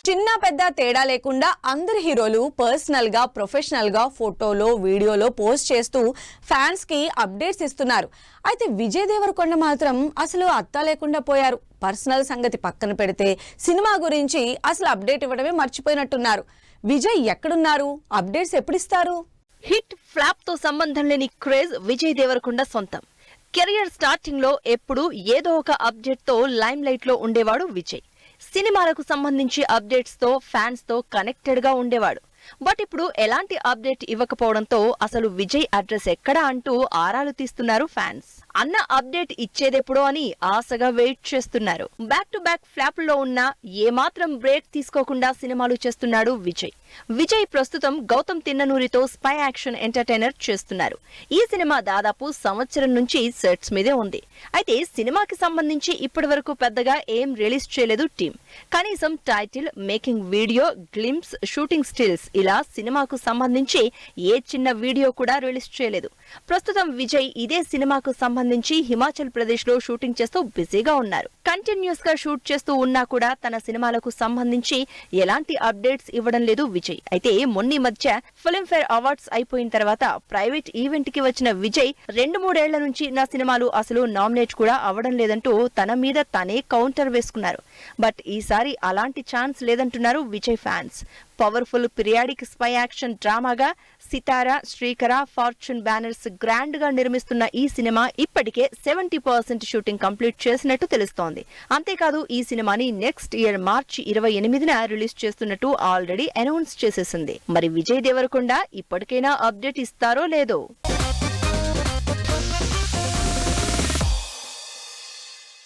చిన్న పెద్ద తేడా లేకుండా అందరు హీరోలు పర్సనల్ గా ప్రొఫెషనల్ గా ఫోటోలో వీడియోలో పోస్ట్ చేస్తూ ఫ్యాన్స్ కి అప్డేట్స్ ఇస్తున్నారు. అయితే విజయ్ దేవరకొండ మాత్రం అసలు అత్తా లేకుండా పోయారు. పర్సనల్ సంగతి పక్కన పెడితే సినిమా గురించి అసలు అప్డేట్ ఇవ్వడమే మర్చిపోయినట్టున్నారు. విజయ్ ఎక్కడున్నారు? అప్డేట్స్ ఎప్పుడు ఇస్తారు? హిట్ ఫ్లాప్ తో సంబంధం లేని క్రేజ్ విజయ్ దేవరకొండ సొంతం. కెరియర్ స్టార్టింగ్ లో ఎప్పుడు ఏదో ఒక అప్డేట్ తో లైమ్ లైట్ లో ఉండేవాడు విజయ్. సినిమాలకు సంబంధించి అప్డేట్స్ తో ఫ్యాన్స్ తో కనెక్టెడ్ గా ఉండేవాడు. బట్ ఇప్పుడు ఎలాంటి అప్డేట్ ఇవ్వకపోవడంతో అసలు విజయ్ అడ్రస్ ఎక్కడా అంటూ ఆరాలు తీస్తున్నారు ఫ్యాన్స్. అన్న అప్డేట్ ఇచ్చేదెప్పుడో అని ఆశగా వెయిట్ చేస్తున్నారు. బ్యాక్ టు బ్యాక్ ఫ్లాప్ లో ఉన్న ఏమాత్రం బ్రేక్ తీసుకోకుండా సినిమాలు చేస్తున్నాడు విజయ్. విజయ్ ప్రస్తుతం గౌతమ్ తిన్ననూరితో స్పై యాక్షన్ ఎంటర్టైనర్ చేస్తున్నారు. ఈ సినిమా దాదాపు సంవత్సరం నుంచి సెట్స్ మీదే ఉంది. అయితే సినిమాకి సంబంధించి ఇప్పటి వరకు పెద్దగా ఏం రిలీజ్ చేయలేదు టీం. కనీసం title, making video, glimpse, shooting stills ఇలా సినిమాకు సంబంధించి ఏ చిన్న వీడియో కూడా రిలీజ్ చేయలేదు. ప్రస్తుతం విజయ్ ఇదే సినిమాకు సంబంధించి హిమాచల్ ప్రదేశ్ లో షూటింగ్ చేస్తూ బిజీగా ఉన్నారు. కంటిన్యూస్ గా షూట్ చేస్తూ ఉన్నా కూడా తన సినిమాలకు సంబంధించి ఎలాంటి అప్డేట్స్ ఇవ్వడం లేదు విజయ్. అయితే మొన్న మధ్య ఫిల్మ్ఫేర్ అవార్డ్స్ అయిపోయిన తర్వాత ప్రైవేట్ ఈవెంట్ కి వచ్చిన విజయ్ 2-3 ఏళ్ల నుంచి నా సినిమాలు అసలు నామినేట్ కూడా అవ్వడం లేదంటూ తన మీద తనే కౌంటర్ వేసుకున్నారు. బట్ ఈసారి అలాంటి ఛాన్స్ లేదంటున్నారు Vijay fans. Powerful periodic spy action డ్రామాగా Sithara, Srikara, fortune banners grand గా నిర్మిస్తున్న ఈ సినిమా ఇప్పటికే 70% షూటింగ్ కంప్లీట్ చేసినట్టు తెలుస్తోంది. అంతేకాదు ఈ సినిమాని నెక్స్ట్ ఇయర్ మార్చి 28న రిలీజ్ చేస్తున్నట్టు ఆల్రెడీ అనౌన్స్ చేసేసింది. మరి విజయ్ దేవరకొండ ఇప్పటికైనా అప్డేట్ ఇస్తారో లేదో.